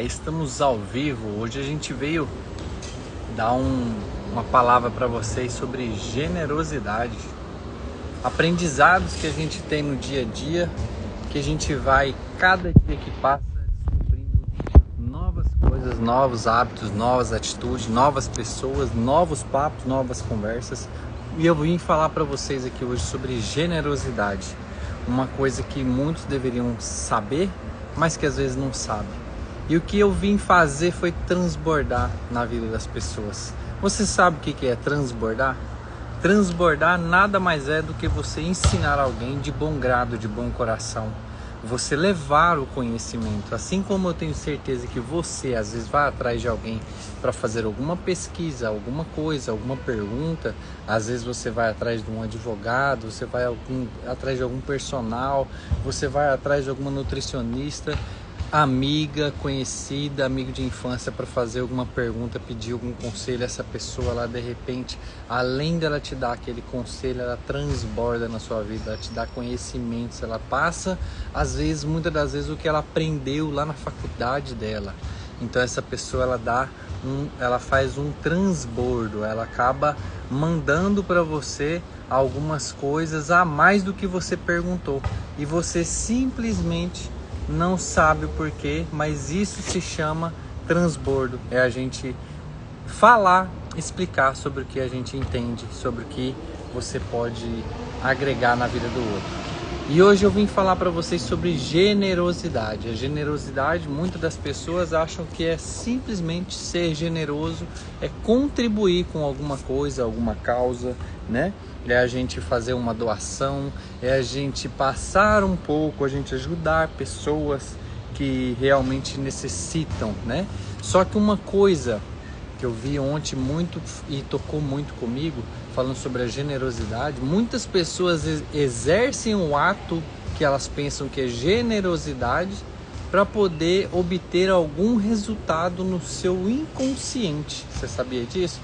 Estamos ao vivo. Hoje a gente veio dar uma palavra para vocês sobre generosidade, aprendizados que a gente tem no dia a dia, que a gente vai, cada dia que passa, descobrindo novas coisas, novos hábitos, novas atitudes, novas pessoas, novos papos, novas conversas. E eu vim falar para vocês aqui hoje sobre generosidade, uma coisa que muitos deveriam saber, mas que às vezes não sabem. E o que eu vim fazer foi transbordar na vida das pessoas. Você sabe o que é transbordar? Transbordar nada mais é do que você ensinar alguém de bom grado, de bom coração. Você levar o conhecimento. Assim como eu tenho certeza que você às vezes vai atrás de alguém para fazer alguma pesquisa, alguma coisa, alguma pergunta. Às vezes você vai atrás de um advogado, você vai atrás de algum personal, você vai atrás de alguma nutricionista, amiga, conhecida, amigo de infância, para fazer alguma pergunta, pedir algum conselho. Essa pessoa lá, de repente, além dela te dar aquele conselho, ela transborda na sua vida, ela te dá conhecimentos, ela passa, às vezes, muitas das vezes, o que ela aprendeu lá na faculdade dela. Então essa pessoa, ela faz um transbordo, ela acaba mandando para você algumas coisas a mais do que você perguntou, e você simplesmente não sabe o porquê, mas isso se chama transbordo. É a gente falar, explicar sobre o que a gente entende, sobre o que você pode agregar na vida do outro. E hoje eu vim falar para vocês sobre generosidade. A generosidade, muitas das pessoas acham que é simplesmente ser generoso, é contribuir com alguma coisa, alguma causa, né? É a gente fazer uma doação, é a gente passar um pouco, a gente ajudar pessoas que realmente necessitam, né? Só que uma coisa que eu vi ontem muito e tocou muito comigo, falando sobre a generosidade, muitas pessoas exercem o ato que elas pensam que é generosidade para poder obter algum resultado no seu inconsciente. Você sabia disso?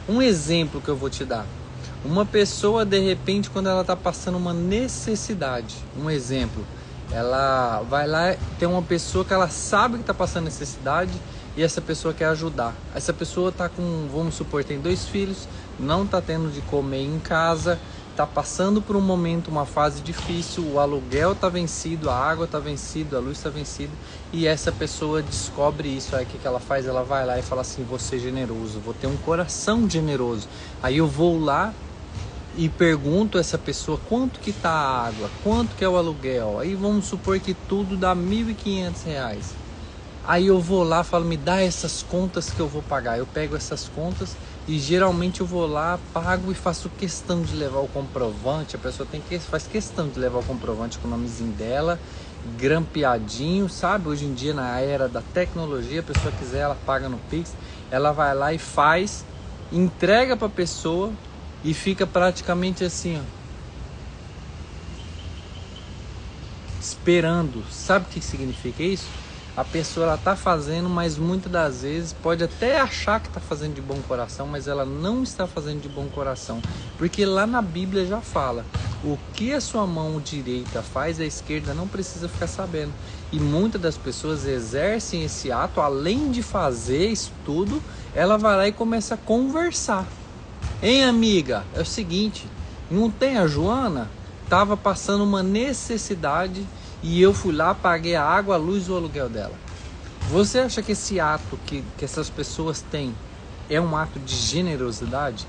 Um exemplo que eu vou te dar. Uma pessoa, de repente, quando ela está passando uma necessidade, um exemplo, ela vai lá, tem uma pessoa que ela sabe que está passando necessidade e essa pessoa quer ajudar. Essa pessoa está com, vamos supor, tem 2 filhos, não está tendo de comer em casa, está passando por um momento, uma fase difícil, o aluguel está vencido, a água está vencida, a luz está vencida, e essa pessoa descobre isso. Aí o que ela faz? Ela vai lá e fala assim: vou ser generoso, vou ter um coração generoso. Aí eu vou lá e pergunto a essa pessoa quanto que tá a água, quanto que é o aluguel. Aí vamos supor que tudo dá R$1.500. Aí eu vou lá e falo: me dá essas contas que eu vou pagar. Eu pego essas contas e geralmente eu vou lá, pago e faço questão de levar o comprovante. A pessoa faz questão de levar o comprovante com o nomezinho dela, grampeadinho, sabe? Hoje em dia, na era da tecnologia, a pessoa quiser, ela paga no Pix, ela vai lá e faz, entrega para a pessoa e fica praticamente assim, ó, esperando. Sabe o que significa isso? A pessoa, ela tá fazendo, mas muitas das vezes pode até achar que está fazendo de bom coração, mas ela não está fazendo de bom coração, porque lá na Bíblia já fala: o que a sua mão direita faz, a esquerda não precisa ficar sabendo. E muitas das pessoas exercem esse ato, além de fazer isso tudo, ela vai lá e começa a conversar. Hein, amiga, é o seguinte, não tem a Joana? Tava passando uma necessidade e eu fui lá, paguei a água, a luz e o aluguel dela. Você acha que esse ato que essas pessoas têm é um ato de generosidade?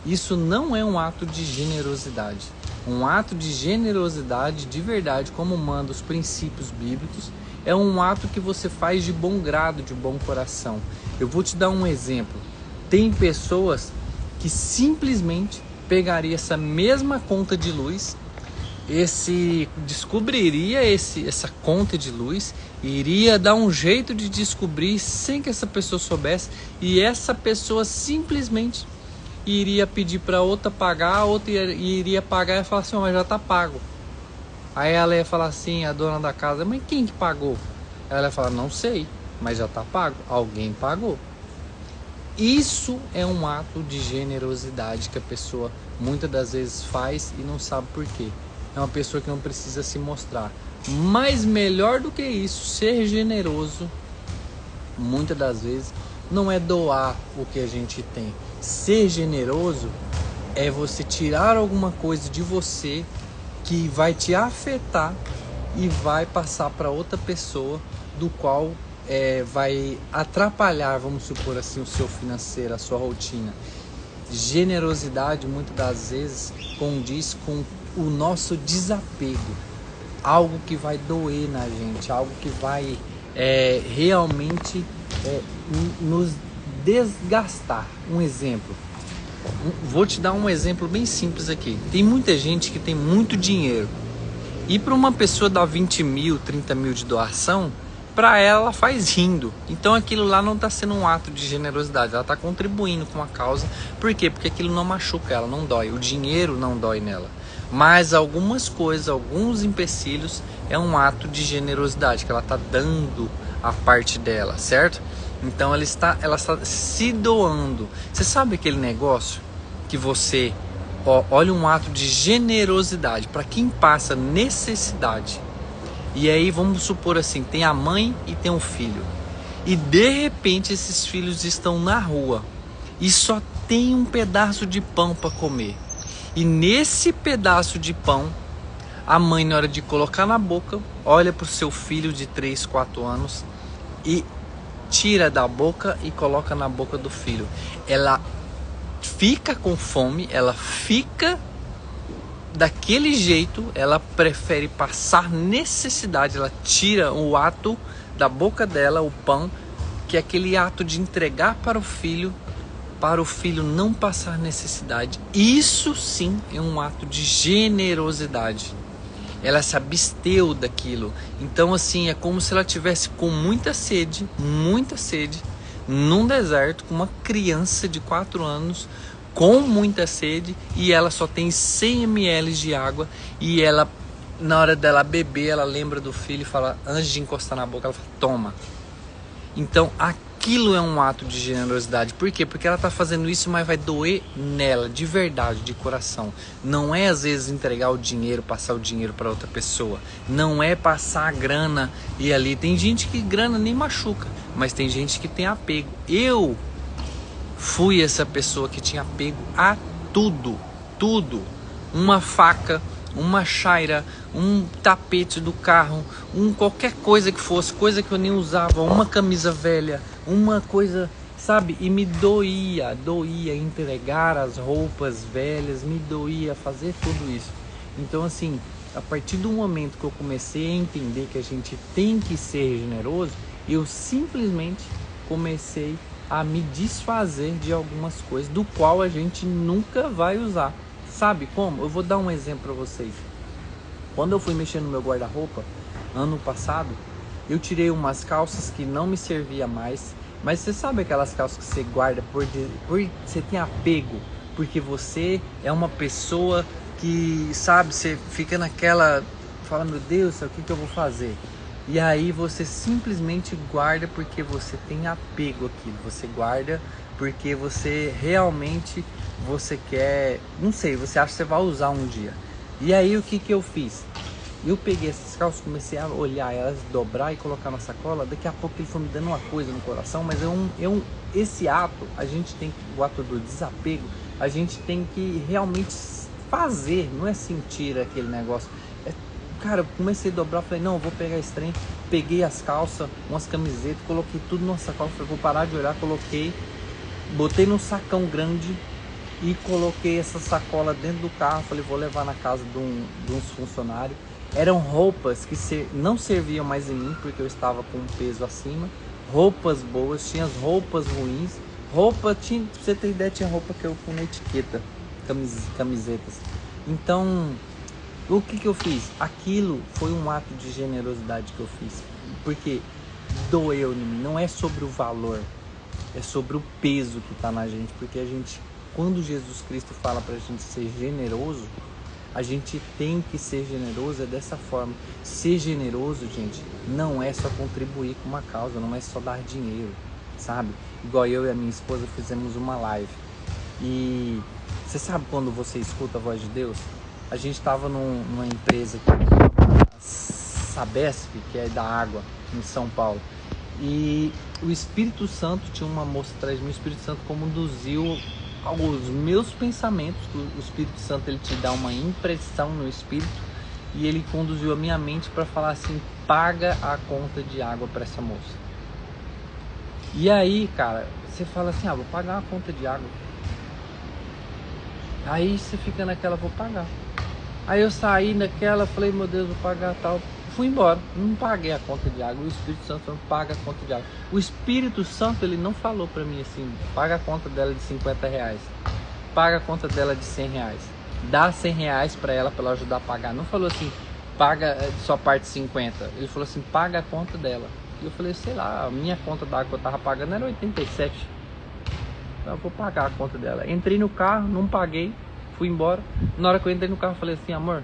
Isso não é um ato de generosidade. Um ato de generosidade de verdade, como manda os princípios bíblicos, é um ato que você faz de bom grado, de bom coração. Eu vou te dar um exemplo. Tem pessoas que simplesmente pegaria essa mesma conta de luz, descobriria essa conta de luz, iria dar um jeito de descobrir sem que essa pessoa soubesse, e essa pessoa simplesmente iria pedir para outra pagar, a outra iria pagar e falar assim: mas já está pago. Aí ela ia falar assim, a dona da casa: mas quem que pagou? Ela ia falar: não sei, mas já está pago, alguém pagou. Isso é um ato de generosidade que a pessoa muitas das vezes faz e não sabe por quê. É uma pessoa que não precisa se mostrar. Mas melhor do que isso, ser generoso muitas das vezes não é doar o que a gente tem. Ser generoso é você tirar alguma coisa de você que vai te afetar e vai passar para outra pessoa, do qual vai atrapalhar, vamos supor assim, o seu financeiro, a sua rotina. Generosidade muitas das vezes condiz com o nosso desapego, algo que vai doer na gente, algo que vai realmente nos desgastar. Um exemplo, vou te dar um exemplo bem simples aqui. Tem muita gente que tem muito dinheiro e para uma pessoa dar 20 mil, 30 mil de doação, para ela faz rindo. Então aquilo lá não está sendo um ato de generosidade, ela está contribuindo com a causa. Por quê? Porque aquilo não machuca ela, não dói, o dinheiro não dói nela. Mas algumas coisas, alguns empecilhos, é um ato de generosidade, que ela está dando a parte dela, certo? Então ela está se doando. Você sabe aquele negócio que você olha, um ato de generosidade para quem passa necessidade. E aí vamos supor assim, tem a mãe e tem um filho. E de repente esses filhos estão na rua e só tem um pedaço de pão para comer. E nesse pedaço de pão, a mãe, na hora de colocar na boca, olha para o seu filho de 3, 4 anos e tira da boca e coloca na boca do filho. Ela fica com fome, ela fica daquele jeito, ela prefere passar necessidade, ela tira o ato da boca dela, o pão, que é aquele ato de entregar para o filho não passar necessidade. Isso sim é um ato de generosidade. Ela se absteu daquilo. Então assim, é como se ela tivesse com muita sede, num deserto, com uma criança de 4 anos, com muita sede, e ela só tem 100 ml de água, e ela, na hora dela beber, ela lembra do filho e fala, antes de encostar na boca, ela fala, toma. Então aquilo é um ato de generosidade. Por quê? Porque ela está fazendo isso, mas vai doer nela, de verdade, de coração. Não é às vezes entregar o dinheiro, passar o dinheiro para outra pessoa. Não é passar a grana e ali. Tem gente que grana nem machuca, mas tem gente que tem apego. Eu fui essa pessoa que tinha apego a tudo. Uma faca, uma chaira, um tapete do carro, qualquer coisa que fosse, coisa que eu nem usava, uma camisa velha, uma coisa, sabe? E me doía entregar as roupas velhas, me doía fazer tudo isso. Então assim, a partir do momento que eu comecei a entender que a gente tem que ser generoso, eu simplesmente comecei a me desfazer de algumas coisas do qual a gente nunca vai usar. Sabe como? Eu vou dar um exemplo para vocês. Quando eu fui mexer no meu guarda-roupa, ano passado, eu tirei umas calças que não me servia mais. Mas você sabe aquelas calças que você guarda por você tem apego, porque você é uma pessoa que, sabe, você fica naquela, fala, meu Deus, o que eu vou fazer? E aí você simplesmente guarda porque você tem apego àquilo. Você guarda porque você realmente, você quer, não sei, você acha que você vai usar um dia. E aí o que eu fiz? Eu peguei essas calças, comecei a olhar elas, dobrar e colocar na sacola. Daqui a pouco ele foi me dando uma coisa no coração, mas esse ato, a gente tem que, o ato do desapego, a gente tem que realmente fazer, não é sentir aquele negócio. Cara, eu comecei a dobrar, falei, não, eu vou pegar esse trem. Peguei as calças, umas camisetas, coloquei tudo numa sacola, falei, vou parar de olhar, coloquei, botei num sacão grande e coloquei essa sacola dentro do carro. Falei, vou levar na casa de uns funcionários. Eram roupas que não serviam mais em mim, porque eu estava com um peso acima. Roupas boas, tinha as roupas ruins. Pra você ter ideia, tinha roupa que eu fui na etiqueta, camisetas. Então, o que eu fiz? Aquilo foi um ato de generosidade que eu fiz, porque doeu em mim. Não é sobre o valor, é sobre o peso que está na gente. Porque a gente, quando Jesus Cristo fala para a gente ser generoso, a gente tem que ser generoso, é dessa forma. Ser generoso, gente, não é só contribuir com uma causa, não é só dar dinheiro, sabe? Igual eu e a minha esposa fizemos uma live. E você sabe quando você escuta a voz de Deus? A gente estava numa empresa, a Sabesp, que é da água, em São Paulo. E o Espírito Santo, tinha uma moça atrás de mim, o Espírito Santo conduziu os meus pensamentos. O Espírito Santo, ele te dá uma impressão no espírito, e ele conduziu a minha mente para falar assim: paga a conta de água para essa moça. E aí, cara, você fala assim: vou pagar a conta de água. Aí você fica naquela: vou pagar. Aí eu saí daquela, falei: meu Deus, vou pagar tal. Fui embora, não paguei a conta de água. O Espírito Santo não paga a conta de água. O Espírito Santo, ele não falou pra mim assim: paga a conta dela de R$50, paga a conta dela de R$100, dá R$100 pra ela ajudar a pagar. Não falou assim: paga só parte 50. Ele falou assim: paga a conta dela. E eu falei: sei lá, a minha conta da água que eu tava pagando era 87. Então eu vou pagar a conta dela. Entrei no carro, não paguei, fui embora. Na hora que eu entrei no carro, eu falei assim: amor,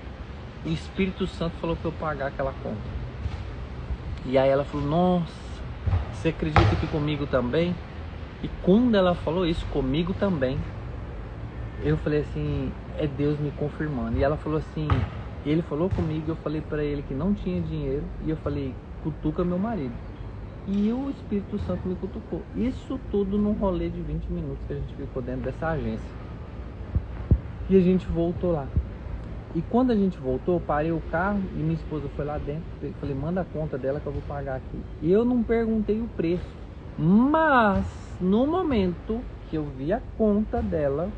o Espírito Santo falou pra eu pagar aquela conta. E aí ela falou: nossa, você acredita que comigo também? E quando ela falou isso, comigo também, eu falei assim: é Deus me confirmando. E ela falou assim, ele falou comigo, eu falei pra ele que não tinha dinheiro, e eu falei: cutuca meu marido. E o Espírito Santo me cutucou. Isso tudo num rolê de 20 minutos que a gente ficou dentro dessa agência. E a gente voltou lá. E quando a gente voltou, eu parei o carro e minha esposa foi lá dentro. Falei: manda a conta dela que eu vou pagar aqui. E eu não perguntei o preço. Mas no momento que eu vi a conta dela,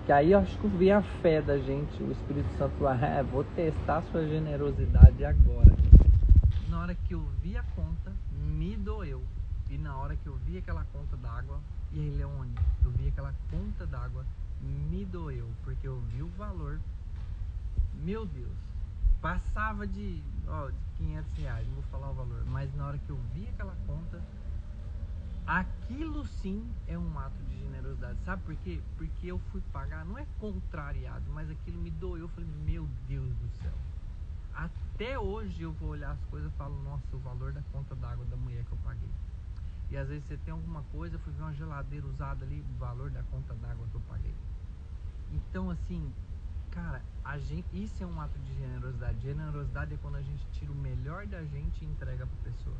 que aí eu acho que eu vi a fé da gente, o Espírito Santo falou: vou testar a sua generosidade agora. Na hora que eu vi a conta, me doeu. E na hora que eu vi aquela conta d'água, e aí, Leone, eu vi aquela conta d'água, me doeu, porque eu vi o valor. Meu Deus, passava de R$500, não vou falar o valor, mas na hora que eu vi aquela conta, aquilo sim é um ato de generosidade. Sabe por quê? Porque eu fui pagar, não é contrariado, mas aquilo me doeu. Eu falei: meu Deus do céu. Até hoje eu vou olhar as coisas e falo: nossa, o valor da conta d'água da mulher que eu paguei. E às vezes você tem alguma coisa, eu fui ver uma geladeira usada ali, o valor da conta d'água que eu paguei. Então assim, cara, isso é um ato de generosidade. Generosidade é quando a gente tira o melhor da gente e entrega pra pessoa.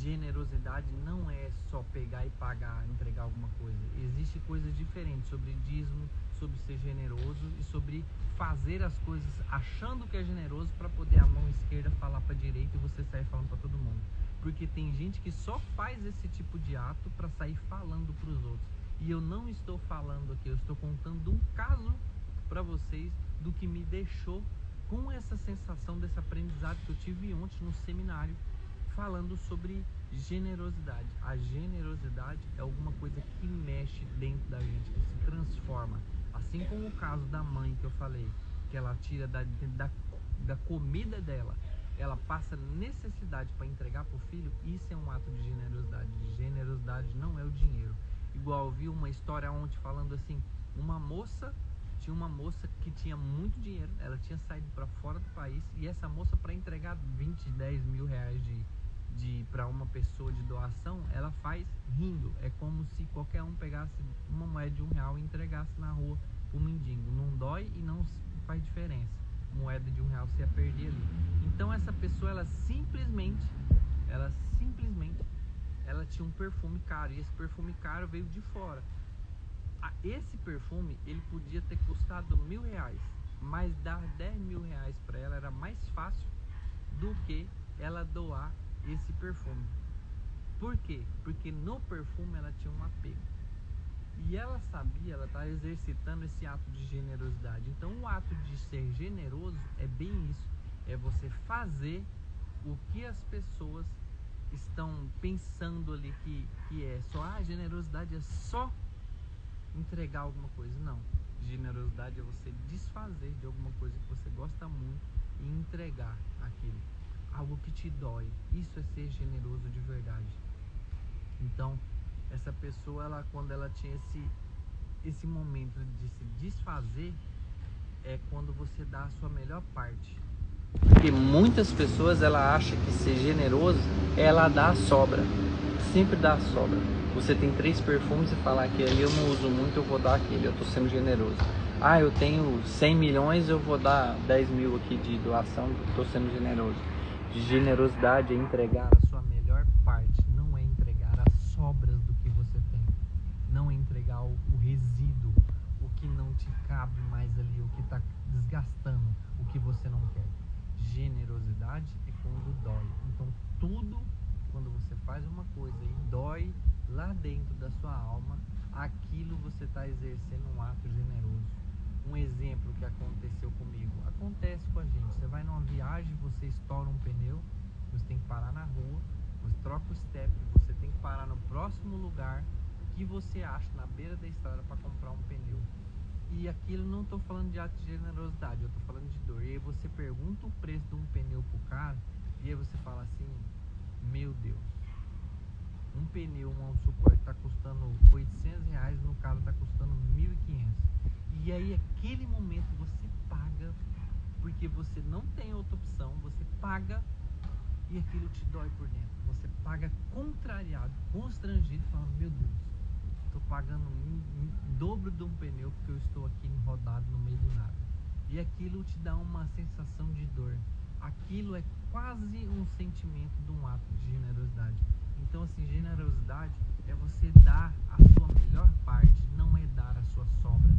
Generosidade não é só pegar e pagar, entregar alguma coisa. Existem coisas diferentes sobre dízimo, sobre ser generoso e sobre fazer as coisas achando que é generoso para poder a mão esquerda falar para a direita e você sair falando para todo mundo. Porque tem gente que só faz esse tipo de ato para sair falando para os outros. E eu não estou falando aqui, eu estou contando um caso para vocês do que me deixou com essa sensação desse aprendizado que eu tive ontem no seminário, falando sobre generosidade. A generosidade é alguma coisa que mexe dentro da gente, que se transforma. Assim como o caso da mãe que eu falei, que ela tira da comida dela, ela passa necessidade para entregar para o filho. Isso é um ato de generosidade. Generosidade não é o dinheiro. Igual eu vi uma história ontem falando assim, tinha uma moça que tinha muito dinheiro, ela tinha saído para fora do país, e essa moça, para entregar 10 mil reais para uma pessoa de doação, ela faz rindo. É como se qualquer um pegasse uma moeda de R$1 e entregasse na rua pro mendigo. Não dói e não faz diferença. Moeda de R$1 você ia perder ali. Então essa pessoa, ela simplesmente ela tinha um perfume caro, e esse perfume caro veio de fora. Esse perfume, ele podia ter custado R$1.000, mas dar R$10.000 para ela era mais fácil do que ela doar esse perfume. Por quê? Porque no perfume ela tinha um apego. E ela sabia, ela está exercitando esse ato de generosidade. Então o ato de ser generoso é bem isso. É você fazer o que as pessoas estão pensando ali que é só, generosidade é só entregar alguma coisa. Não. Generosidade é você desfazer de alguma coisa que você gosta muito e entregar aquilo. Algo que te dói. Isso é ser generoso de verdade. Então, essa pessoa, ela, quando ela tinha esse momento de se desfazer, é quando você dá a sua melhor parte. Porque muitas pessoas, ela acha que ser generoso é ela dar a sobra. Sempre dá a sobra. Você tem 3 perfumes e falar que ali eu não uso muito, eu vou dar aquele, eu tô sendo generoso. Eu tenho 100 milhões, eu vou dar 10 mil aqui de doação, tô sendo generoso. Generosidade é entregar a sua melhor parte. generosidade é quando dói. Então tudo, quando você faz uma coisa e dói lá dentro da sua alma, aquilo você está exercendo um ato generoso. Um exemplo que aconteceu comigo, acontece com a gente. Você vai numa viagem, você estoura um pneu, você tem que parar na rua, você troca o step, você tem que parar no próximo lugar que você acha na beira da estrada para comprar um pneu. E aquilo, não estou falando de ato de generosidade, eu estou falando de dor. E aí você pergunta o preço de um pneu pro cara, e aí você fala assim, meu Deus, um pneu, vamos supor, que está custando R$800, no cara está custando 1.500. E aí aquele momento você paga, porque você não tem outra opção, você paga e aquilo te dói por dentro. Você paga contrariado, constrangido, falando, meu Deus, estou pagando dobro de um pneu porque eu estou aqui rodado no meio do nada. E aquilo te dá uma sensação de dor. Aquilo é quase um sentimento de um ato de generosidade. Então, assim, generosidade é você dar a sua melhor parte, não é dar a sua sobra.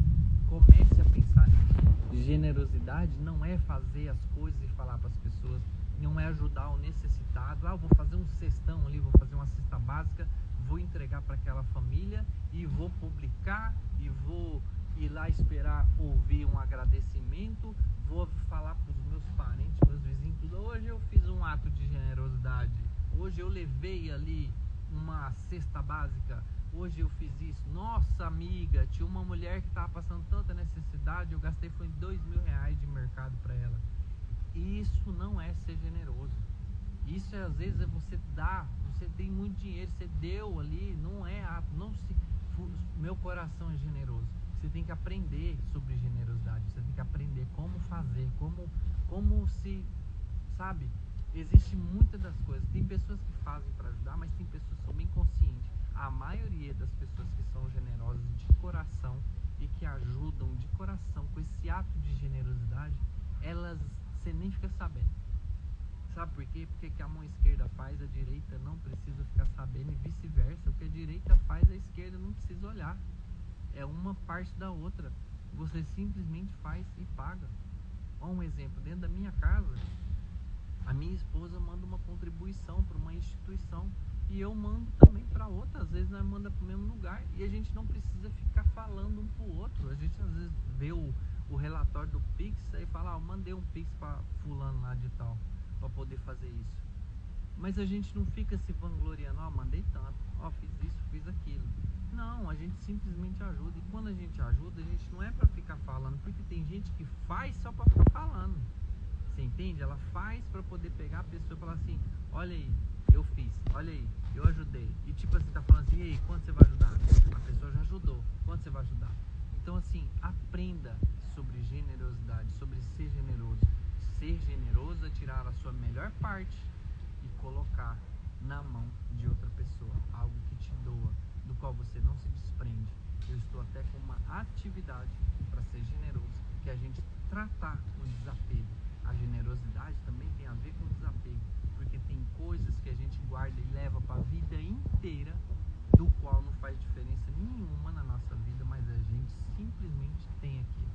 Comece a pensar nisso. Generosidade não é fazer as coisas e falar para as pessoas, não é ajudar o necessitado. Eu vou fazer um cestão ali, vou fazer uma cesta básica, vou entregar para aquela família e vou publicar e vou ir lá esperar ouvir um agradecimento, vou falar para os meus parentes, meus vizinhos, tudo. Hoje eu fiz um ato de generosidade, hoje eu levei ali uma cesta básica, hoje eu fiz isso. Nossa amiga, tinha uma mulher que estava passando tanta necessidade, eu gastei foi R$2.000 de mercado para ela. Isso não é ser generoso. Isso às vezes é você dar, você tem muito dinheiro, você deu ali, não é ato, não se, meu coração é generoso. Você tem que aprender sobre generosidade, você tem que aprender como fazer, como se, sabe? Existe muitas das coisas. Tem pessoas que fazem para ajudar, mas tem pessoas que são bem conscientes. A maioria das pessoas que são generosas de coração e que ajudam de coração com esse ato de generosidade, elas, você nem fica sabendo. Sabe por quê? Porque que a mão esquerda faz, a direita não precisa ficar sabendo, e vice-versa. O que a direita faz, a esquerda não precisa olhar. É uma parte da outra. Você simplesmente faz e paga. Olha um exemplo, dentro da minha casa, a minha esposa manda uma contribuição para uma instituição e eu mando também para outra. Às vezes nós manda para o mesmo lugar e a gente não precisa ficar falando um para o outro. A gente às vezes vê o relatório do Pix e fala, eu mandei um Pix para fulano lá de tal, para poder fazer isso. Mas a gente não fica se vangloriando, mandei tanto, fiz isso, fiz aquilo. Não, a gente simplesmente ajuda. E quando a gente ajuda, a gente não é para ficar falando, porque tem gente que faz só para ficar falando. Você entende? Ela faz para poder pegar a pessoa e falar assim, olha aí, eu fiz, olha aí, eu ajudei. E tipo assim, tá falando assim, e aí, quanto você vai ajudar? A pessoa já ajudou, quanto você vai ajudar? Então assim, aprenda sobre generosidade, sobre ser generoso. Ser generoso é tirar a sua melhor parte e colocar na mão de outra pessoa, algo que te doa, do qual você não se desprende. Eu estou até com uma atividade para ser generoso, que é a gente tratar o desapego. A generosidade também tem a ver com o desapego, porque tem coisas que a gente guarda e leva para a vida inteira, do qual não faz diferença nenhuma na nossa vida, mas a gente simplesmente tem aquilo.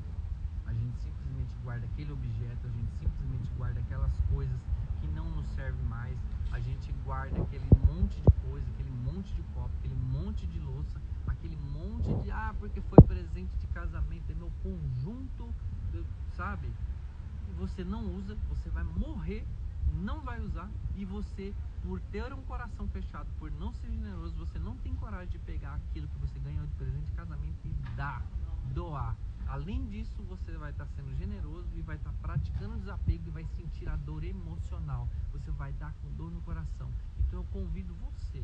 A gente simplesmente guarda aquele objeto, a gente simplesmente guarda aquelas coisas que não nos servem mais, a gente guarda aquele monte de coisa, aquele monte de copo, aquele monte de louça, aquele monte de, porque foi presente de casamento, é meu conjunto, sabe? E você não usa, você vai morrer, não vai usar, e você, por ter um coração fechado, por não ser generoso, você não tem coragem de pegar aquilo que você ganhou de presente de casamento e doar. Além disso, você vai estar sendo generoso e vai estar praticando desapego e vai sentir a dor emocional. Você vai dar com dor no coração. Então eu convido você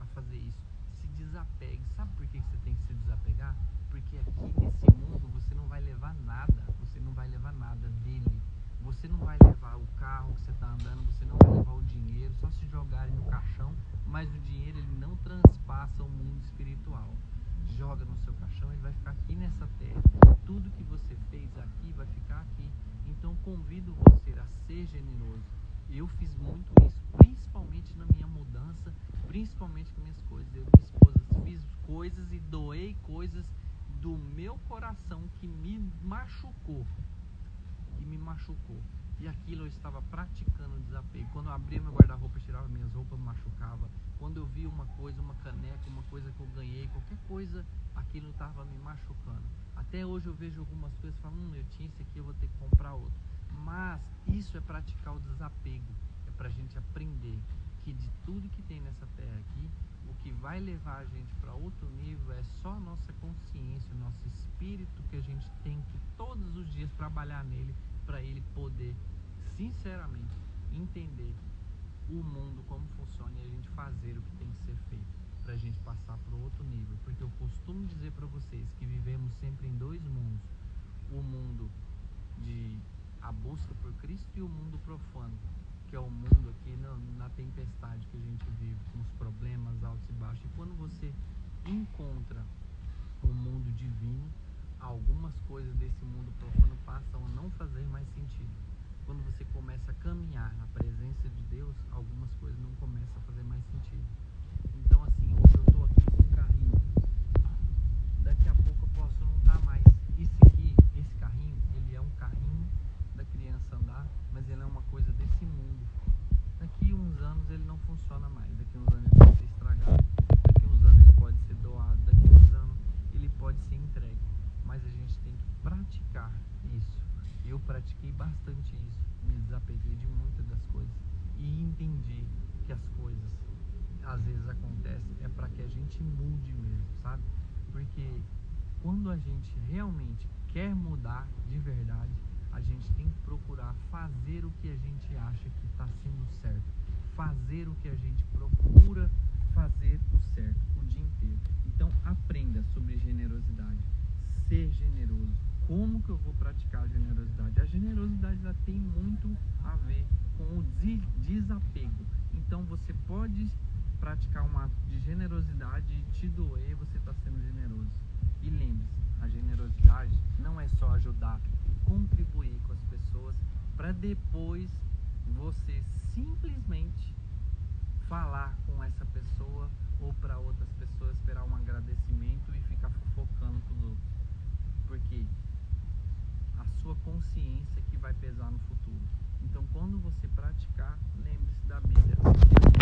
a fazer isso. Se desapegue. Sabe por que você tem que se desapegar? Porque aqui nesse mundo você não vai levar nada. Você não vai levar nada dele. Você não vai levar o carro que você está andando. Você não vai levar o dinheiro. Só se jogarem no caixão. Mas o dinheiro ele não transpassa o mundo espiritual. Joga no seu caixão, ele vai ficar aqui nessa terra. Tudo que você fez aqui vai ficar aqui. Então convido você a ser generoso. Eu fiz muito isso, principalmente na minha mudança, principalmente com minhas coisas. Eu e minha esposa fiz coisas e doei coisas do meu coração que me machucou. E aquilo eu estava praticando o desapego. Quando eu abria meu guarda-roupa, tirava minhas roupas, me machucava. Quando eu via uma coisa, uma caneca, uma coisa que eu ganhei, qualquer coisa, aquilo estava me machucando. Até hoje eu vejo algumas coisas e falo, eu tinha esse aqui, eu vou ter que comprar outro. Mas isso é praticar o desapego. É pra gente aprender que de tudo que tem nessa terra aqui, o que vai levar a gente para outro nível é só a nossa consciência, o nosso espírito, que a gente tem que todos os dias trabalhar nele, para ele poder, sinceramente, entender o mundo, como funciona, e a gente fazer o que tem que ser feito para a gente passar para outro nível. Porque eu costumo dizer para vocês que vivemos sempre em dois mundos: o mundo de a busca por Cristo e o mundo profano, que é o mundo aqui na tempestade que a gente vive, com os problemas altos e baixos. E quando você encontra o mundo divino, algumas coisas desse mundo profano passam a não fazer mais sentido. Quando você começa a caminhar na presença de Deus, algumas coisas não começam a fazer mais sentido. Então, assim, hoje eu estou aqui com um carrinho, daqui a pouco eu posso não estar mais. Esse carrinho, ele é um carrinho da criança andar, mas ele é uma coisa desse mundo. Daqui uns anos ele não funciona mais, daqui uns anos ele pode ser estragado, daqui uns anos ele pode ser doado, daqui uns anos ele pode ser entregue. Mas a gente tem que praticar isso. Eu pratiquei bastante isso, me desapeguei de muitas das coisas e entendi que as coisas às vezes acontecem é para que a gente mude mesmo, sabe? Porque quando a gente realmente quer mudar de verdade, a gente tem que procurar fazer o que a gente acha que está sendo certo, fazer o que a gente procura fazer o certo o dia inteiro. Então aprenda sobre generosidade, ser generoso. Como que eu vou praticar a generosidade? A generosidade ela tem muito a ver com o desapego. Então você pode praticar um ato de generosidade e te doer, você está sendo generoso. E lembre-se, a generosidade não é só ajudar, contribuir com as pessoas para depois você simplesmente falar com essa pessoa ou para outras pessoas, esperar um agradecimento e ficar fofocando com os outros. Porque a sua consciência que vai pesar no futuro. Então, quando você praticar, lembre-se da Bíblia.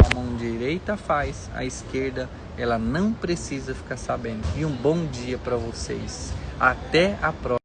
A mão direita faz, a esquerda ela não precisa ficar sabendo. E um bom dia para vocês. Até a próxima.